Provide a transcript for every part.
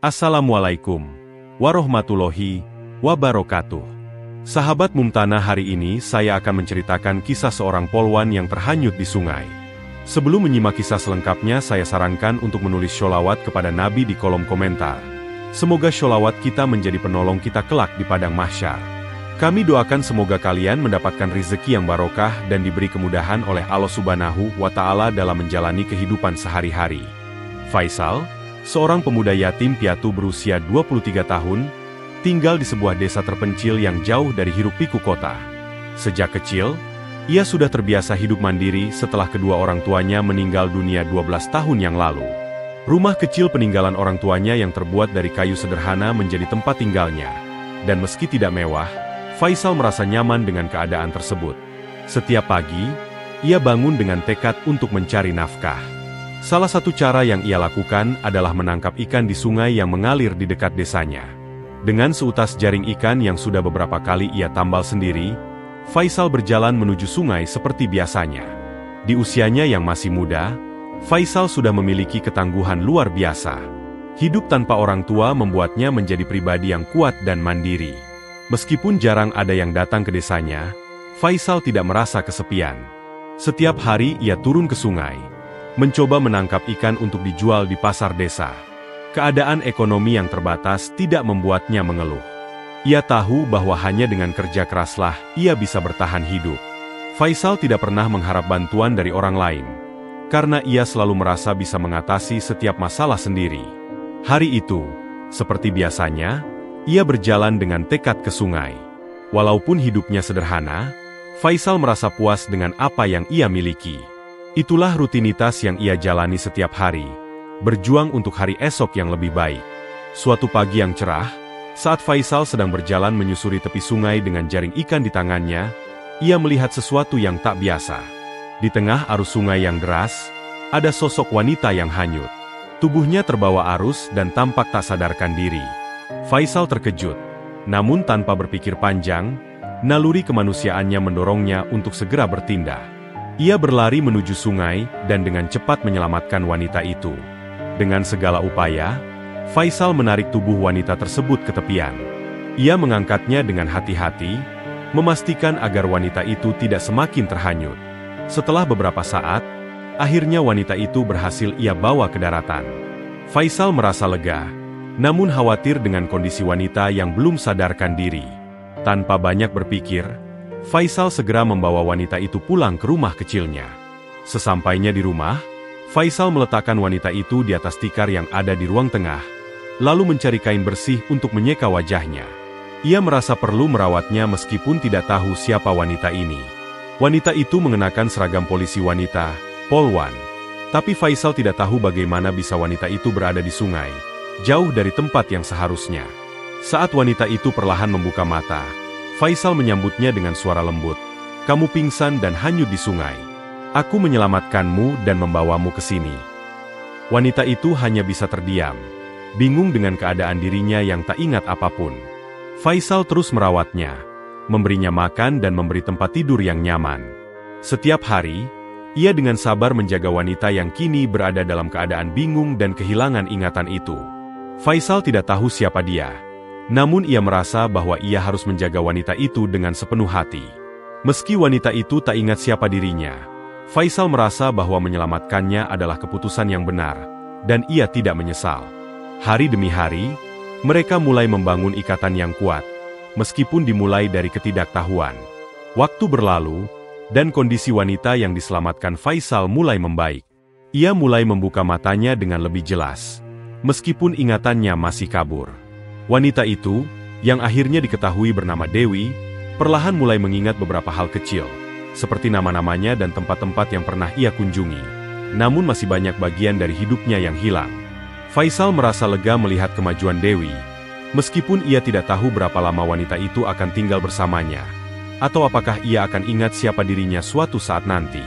Assalamualaikum warahmatullahi wabarakatuh. Sahabat Mumtana, hari ini saya akan menceritakan kisah seorang polwan yang terhanyut di sungai. Sebelum menyimak kisah selengkapnya, saya sarankan untuk menulis sholawat kepada Nabi di kolom komentar. Semoga sholawat kita menjadi penolong kita kelak di padang mahsyar. Kami doakan semoga kalian mendapatkan rezeki yang barokah dan diberi kemudahan oleh Allah Subhanahu wa Ta'ala dalam menjalani kehidupan sehari-hari. Faisal, seorang pemuda yatim piatu berusia 23 tahun, tinggal di sebuah desa terpencil yang jauh dari hiruk-pikuk kota. Sejak kecil, ia sudah terbiasa hidup mandiri setelah kedua orang tuanya meninggal dunia 12 tahun yang lalu. Rumah kecil peninggalan orang tuanya yang terbuat dari kayu sederhana menjadi tempat tinggalnya. Dan meski tidak mewah, Faisal merasa nyaman dengan keadaan tersebut. Setiap pagi, ia bangun dengan tekad untuk mencari nafkah. Salah satu cara yang ia lakukan adalah menangkap ikan di sungai yang mengalir di dekat desanya. Dengan seutas jaring ikan yang sudah beberapa kali ia tambal sendiri, Faisal berjalan menuju sungai seperti biasanya. Di usianya yang masih muda, Faisal sudah memiliki ketangguhan luar biasa. Hidup tanpa orang tua membuatnya menjadi pribadi yang kuat dan mandiri. Meskipun jarang ada yang datang ke desanya, Faisal tidak merasa kesepian. Setiap hari ia turun ke sungai, mencoba menangkap ikan untuk dijual di pasar desa. Keadaan ekonomi yang terbatas tidak membuatnya mengeluh. Ia tahu bahwa hanya dengan kerja keraslah ia bisa bertahan hidup. Faisal tidak pernah mengharap bantuan dari orang lain, karena ia selalu merasa bisa mengatasi setiap masalah sendiri. Hari itu, seperti biasanya, ia berjalan dengan tekad ke sungai. Walaupun hidupnya sederhana, Faisal merasa puas dengan apa yang ia miliki. Itulah rutinitas yang ia jalani setiap hari, berjuang untuk hari esok yang lebih baik. Suatu pagi yang cerah, saat Faisal sedang berjalan menyusuri tepi sungai dengan jaring ikan di tangannya, ia melihat sesuatu yang tak biasa. Di tengah arus sungai yang deras, ada sosok wanita yang hanyut. Tubuhnya terbawa arus dan tampak tak sadarkan diri. Faisal terkejut, namun tanpa berpikir panjang, naluri kemanusiaannya mendorongnya untuk segera bertindak. Ia berlari menuju sungai dan dengan cepat menyelamatkan wanita itu. Dengan segala upaya, Faisal menarik tubuh wanita tersebut ke tepian. Ia mengangkatnya dengan hati-hati, memastikan agar wanita itu tidak semakin terhanyut. Setelah beberapa saat, akhirnya wanita itu berhasil ia bawa ke daratan. Faisal merasa lega, namun khawatir dengan kondisi wanita yang belum sadarkan diri. Tanpa banyak berpikir, Faisal segera membawa wanita itu pulang ke rumah kecilnya. Sesampainya di rumah, Faisal meletakkan wanita itu di atas tikar yang ada di ruang tengah, lalu mencari kain bersih untuk menyeka wajahnya. Ia merasa perlu merawatnya meskipun tidak tahu siapa wanita ini. Wanita itu mengenakan seragam polisi wanita, polwan. Tapi Faisal tidak tahu bagaimana bisa wanita itu berada di sungai, jauh dari tempat yang seharusnya. Saat wanita itu perlahan membuka mata, Faisal menyambutnya dengan suara lembut. "Kamu pingsan dan hanyut di sungai. Aku menyelamatkanmu dan membawamu ke sini." Wanita itu hanya bisa terdiam, bingung dengan keadaan dirinya yang tak ingat apapun. Faisal terus merawatnya, memberinya makan dan memberi tempat tidur yang nyaman. Setiap hari, ia dengan sabar menjaga wanita yang kini berada dalam keadaan bingung dan kehilangan ingatan itu. Faisal tidak tahu siapa dia. Namun ia merasa bahwa ia harus menjaga wanita itu dengan sepenuh hati. Meski wanita itu tak ingat siapa dirinya, Faisal merasa bahwa menyelamatkannya adalah keputusan yang benar, dan ia tidak menyesal. Hari demi hari, mereka mulai membangun ikatan yang kuat, meskipun dimulai dari ketidaktahuan. Waktu berlalu, dan kondisi wanita yang diselamatkan Faisal mulai membaik. Ia mulai membuka matanya dengan lebih jelas, meskipun ingatannya masih kabur. Wanita itu, yang akhirnya diketahui bernama Dewi, perlahan mulai mengingat beberapa hal kecil, seperti nama-namanya dan tempat-tempat yang pernah ia kunjungi. Namun masih banyak bagian dari hidupnya yang hilang. Faisal merasa lega melihat kemajuan Dewi, meskipun ia tidak tahu berapa lama wanita itu akan tinggal bersamanya, atau apakah ia akan ingat siapa dirinya suatu saat nanti.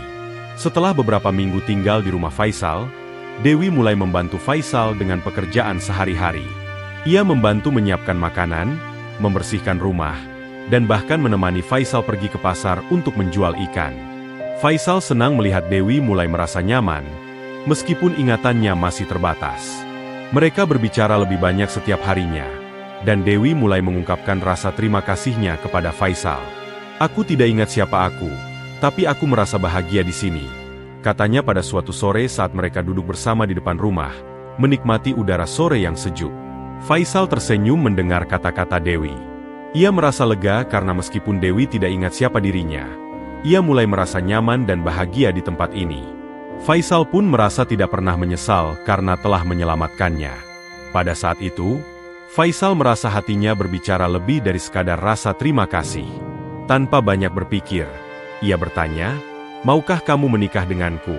Setelah beberapa minggu tinggal di rumah Faisal, Dewi mulai membantu Faisal dengan pekerjaan sehari-hari. Ia membantu menyiapkan makanan, membersihkan rumah, dan bahkan menemani Faisal pergi ke pasar untuk menjual ikan. Faisal senang melihat Dewi mulai merasa nyaman, meskipun ingatannya masih terbatas. Mereka berbicara lebih banyak setiap harinya, dan Dewi mulai mengungkapkan rasa terima kasihnya kepada Faisal. "Aku tidak ingat siapa aku, tapi aku merasa bahagia di sini," katanya pada suatu sore saat mereka duduk bersama di depan rumah, menikmati udara sore yang sejuk. Faisal tersenyum mendengar kata-kata Dewi. Ia merasa lega karena meskipun Dewi tidak ingat siapa dirinya, ia mulai merasa nyaman dan bahagia di tempat ini. Faisal pun merasa tidak pernah menyesal karena telah menyelamatkannya. Pada saat itu, Faisal merasa hatinya berbicara lebih dari sekadar rasa terima kasih. Tanpa banyak berpikir, ia bertanya, "Maukah kamu menikah denganku?"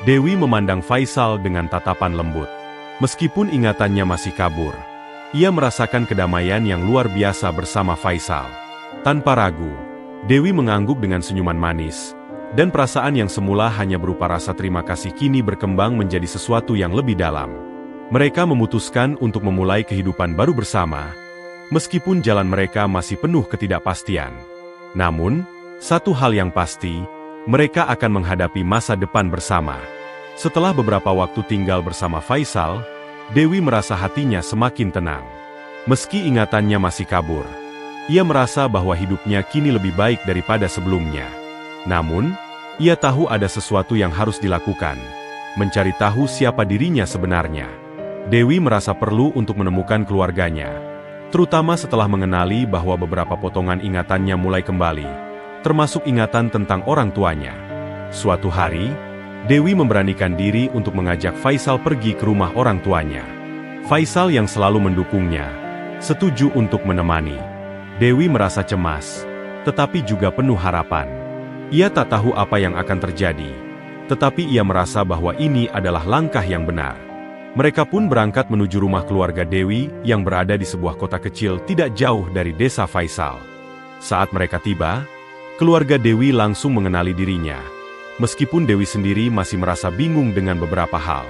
Dewi memandang Faisal dengan tatapan lembut. Meskipun ingatannya masih kabur, ia merasakan kedamaian yang luar biasa bersama Faisal. Tanpa ragu, Dewi mengangguk dengan senyuman manis, dan perasaan yang semula hanya berupa rasa terima kasih kini berkembang menjadi sesuatu yang lebih dalam. Mereka memutuskan untuk memulai kehidupan baru bersama, meskipun jalan mereka masih penuh ketidakpastian. Namun, satu hal yang pasti, mereka akan menghadapi masa depan bersama. Setelah beberapa waktu tinggal bersama Faisal, Dewi merasa hatinya semakin tenang. Meski ingatannya masih kabur, ia merasa bahwa hidupnya kini lebih baik daripada sebelumnya. Namun, ia tahu ada sesuatu yang harus dilakukan, mencari tahu siapa dirinya sebenarnya. Dewi merasa perlu untuk menemukan keluarganya, terutama setelah mengenali bahwa beberapa potongan ingatannya mulai kembali, termasuk ingatan tentang orang tuanya. Suatu hari, Dewi memberanikan diri untuk mengajak Faisal pergi ke rumah orang tuanya. Faisal yang selalu mendukungnya, setuju untuk menemani. Dewi merasa cemas, tetapi juga penuh harapan. Ia tak tahu apa yang akan terjadi, tetapi ia merasa bahwa ini adalah langkah yang benar. Mereka pun berangkat menuju rumah keluarga Dewi yang berada di sebuah kota kecil tidak jauh dari desa Faisal. Saat mereka tiba, keluarga Dewi langsung mengenali dirinya, meskipun Dewi sendiri masih merasa bingung dengan beberapa hal.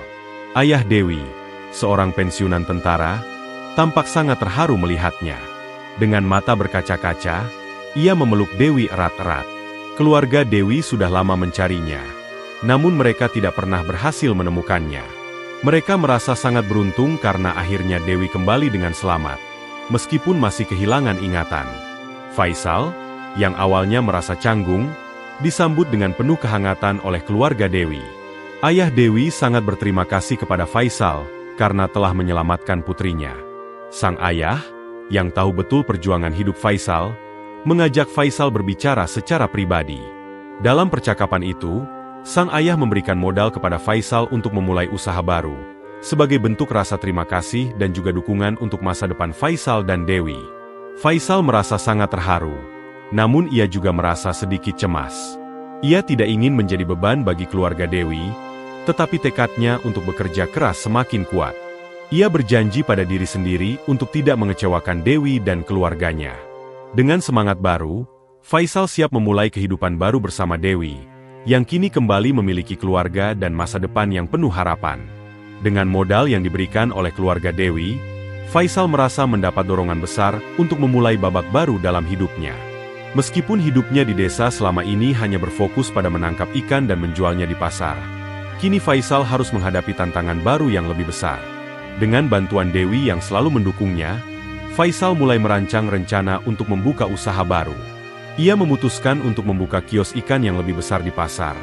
Ayah Dewi, seorang pensiunan tentara, tampak sangat terharu melihatnya. Dengan mata berkaca-kaca, ia memeluk Dewi erat-erat. Keluarga Dewi sudah lama mencarinya, namun mereka tidak pernah berhasil menemukannya. Mereka merasa sangat beruntung karena akhirnya Dewi kembali dengan selamat, meskipun masih kehilangan ingatan. Faisal, yang awalnya merasa canggung, disambut dengan penuh kehangatan oleh keluarga Dewi. Ayah Dewi sangat berterima kasih kepada Faisal karena telah menyelamatkan putrinya. Sang ayah, yang tahu betul perjuangan hidup Faisal, mengajak Faisal berbicara secara pribadi. Dalam percakapan itu, sang ayah memberikan modal kepada Faisal untuk memulai usaha baru, sebagai bentuk rasa terima kasih dan juga dukungan untuk masa depan Faisal dan Dewi. Faisal merasa sangat terharu. Namun ia juga merasa sedikit cemas. Ia tidak ingin menjadi beban bagi keluarga Dewi, tetapi tekadnya untuk bekerja keras semakin kuat. Ia berjanji pada diri sendiri untuk tidak mengecewakan Dewi dan keluarganya. Dengan semangat baru, Faisal siap memulai kehidupan baru bersama Dewi, yang kini kembali memiliki keluarga dan masa depan yang penuh harapan. Dengan modal yang diberikan oleh keluarga Dewi, Faisal merasa mendapat dorongan besar untuk memulai babak baru dalam hidupnya. Meskipun hidupnya di desa selama ini hanya berfokus pada menangkap ikan dan menjualnya di pasar, kini Faisal harus menghadapi tantangan baru yang lebih besar. Dengan bantuan Dewi yang selalu mendukungnya, Faisal mulai merancang rencana untuk membuka usaha baru. Ia memutuskan untuk membuka kios ikan yang lebih besar di pasar,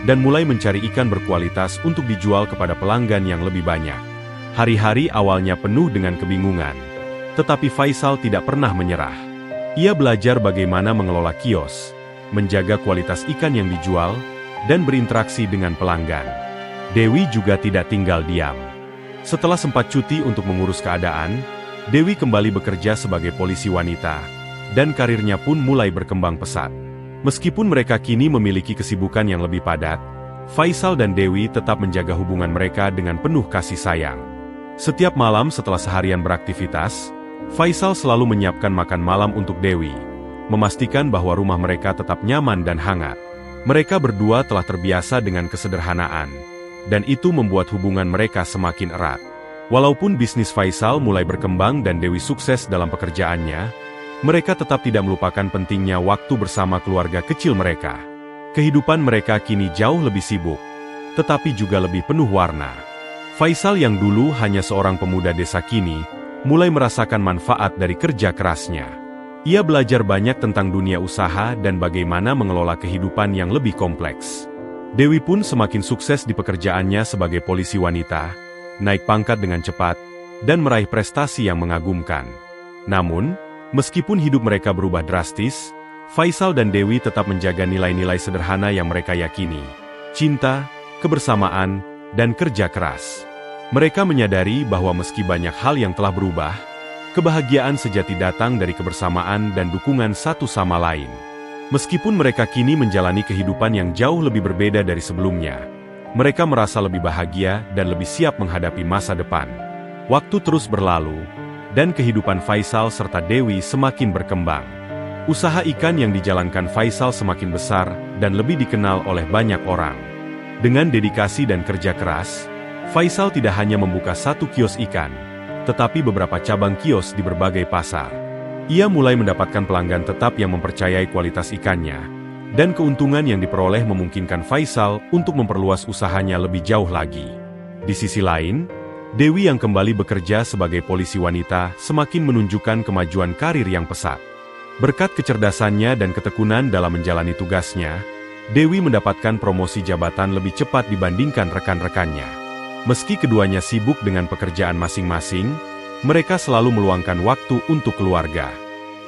dan mulai mencari ikan berkualitas untuk dijual kepada pelanggan yang lebih banyak. Hari-hari awalnya penuh dengan kebingungan, tetapi Faisal tidak pernah menyerah. Ia belajar bagaimana mengelola kios, menjaga kualitas ikan yang dijual, dan berinteraksi dengan pelanggan. Dewi juga tidak tinggal diam. Setelah sempat cuti untuk mengurus keadaan, Dewi kembali bekerja sebagai polisi wanita, dan karirnya pun mulai berkembang pesat. Meskipun mereka kini memiliki kesibukan yang lebih padat, Faisal dan Dewi tetap menjaga hubungan mereka dengan penuh kasih sayang. Setiap malam setelah seharian beraktivitas, Faisal selalu menyiapkan makan malam untuk Dewi, memastikan bahwa rumah mereka tetap nyaman dan hangat. Mereka berdua telah terbiasa dengan kesederhanaan, dan itu membuat hubungan mereka semakin erat. Walaupun bisnis Faisal mulai berkembang dan Dewi sukses dalam pekerjaannya, Mereka tetap tidak melupakan pentingnya waktu bersama keluarga kecil mereka. Kehidupan mereka kini jauh lebih sibuk, tetapi juga lebih penuh warna. Faisal yang dulu hanya seorang pemuda desa kini, mulai merasakan manfaat dari kerja kerasnya. Ia belajar banyak tentang dunia usaha dan bagaimana mengelola kehidupan yang lebih kompleks. Dewi pun semakin sukses di pekerjaannya sebagai polisi wanita, naik pangkat dengan cepat, dan meraih prestasi yang mengagumkan. Namun, meskipun hidup mereka berubah drastis, Faisal dan Dewi tetap menjaga nilai-nilai sederhana yang mereka yakini: cinta, kebersamaan, dan kerja keras. Mereka menyadari bahwa meski banyak hal yang telah berubah, kebahagiaan sejati datang dari kebersamaan dan dukungan satu sama lain. Meskipun mereka kini menjalani kehidupan yang jauh lebih berbeda dari sebelumnya, mereka merasa lebih bahagia dan lebih siap menghadapi masa depan. Waktu terus berlalu, dan kehidupan Faisal serta Dewi semakin berkembang. Usaha ikan yang dijalankan Faisal semakin besar dan lebih dikenal oleh banyak orang. Dengan dedikasi dan kerja keras, Faisal tidak hanya membuka satu kios ikan, tetapi beberapa cabang kios di berbagai pasar. Ia mulai mendapatkan pelanggan tetap yang mempercayai kualitas ikannya, dan keuntungan yang diperoleh memungkinkan Faisal untuk memperluas usahanya lebih jauh lagi. Di sisi lain, Dewi yang kembali bekerja sebagai polisi wanita semakin menunjukkan kemajuan karir yang pesat. Berkat kecerdasannya dan ketekunan dalam menjalani tugasnya, Dewi mendapatkan promosi jabatan lebih cepat dibandingkan rekan-rekannya. Meski keduanya sibuk dengan pekerjaan masing-masing, mereka selalu meluangkan waktu untuk keluarga.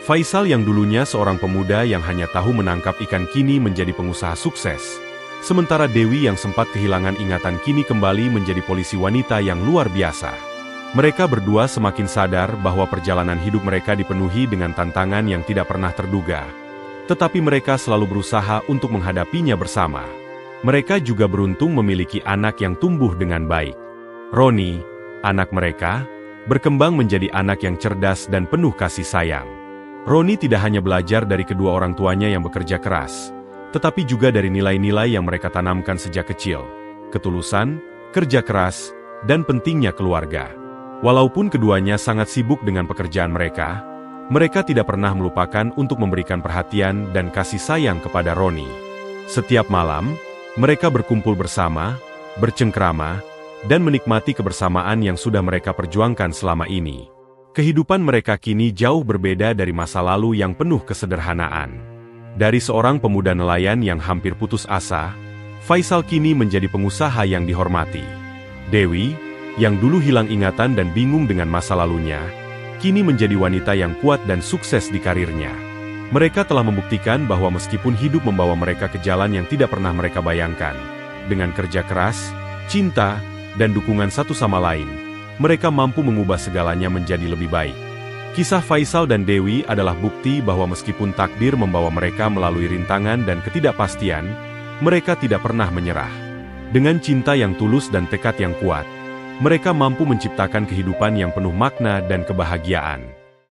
Faisal yang dulunya seorang pemuda yang hanya tahu menangkap ikan kini menjadi pengusaha sukses. Sementara Dewi yang sempat kehilangan ingatan kini kembali menjadi polisi wanita yang luar biasa. Mereka berdua semakin sadar bahwa perjalanan hidup mereka dipenuhi dengan tantangan yang tidak pernah terduga. Tetapi mereka selalu berusaha untuk menghadapinya bersama. Mereka juga beruntung memiliki anak yang tumbuh dengan baik. Roni, anak mereka, berkembang menjadi anak yang cerdas dan penuh kasih sayang. Roni tidak hanya belajar dari kedua orang tuanya yang bekerja keras, tetapi juga dari nilai-nilai yang mereka tanamkan sejak kecil: ketulusan, kerja keras, dan pentingnya keluarga. Walaupun keduanya sangat sibuk dengan pekerjaan mereka, mereka tidak pernah melupakan untuk memberikan perhatian dan kasih sayang kepada Roni. Setiap malam, mereka berkumpul bersama, bercengkrama, dan menikmati kebersamaan yang sudah mereka perjuangkan selama ini. Kehidupan mereka kini jauh berbeda dari masa lalu yang penuh kesederhanaan. Dari seorang pemuda nelayan yang hampir putus asa, Faisal kini menjadi pengusaha yang dihormati. Dewi, yang dulu hilang ingatan dan bingung dengan masa lalunya, kini menjadi wanita yang kuat dan sukses di karirnya. Mereka telah membuktikan bahwa meskipun hidup membawa mereka ke jalan yang tidak pernah mereka bayangkan, dengan kerja keras, cinta, dan dukungan satu sama lain, mereka mampu mengubah segalanya menjadi lebih baik. Kisah Faisal dan Dewi adalah bukti bahwa meskipun takdir membawa mereka melalui rintangan dan ketidakpastian, mereka tidak pernah menyerah. Dengan cinta yang tulus dan tekad yang kuat, mereka mampu menciptakan kehidupan yang penuh makna dan kebahagiaan.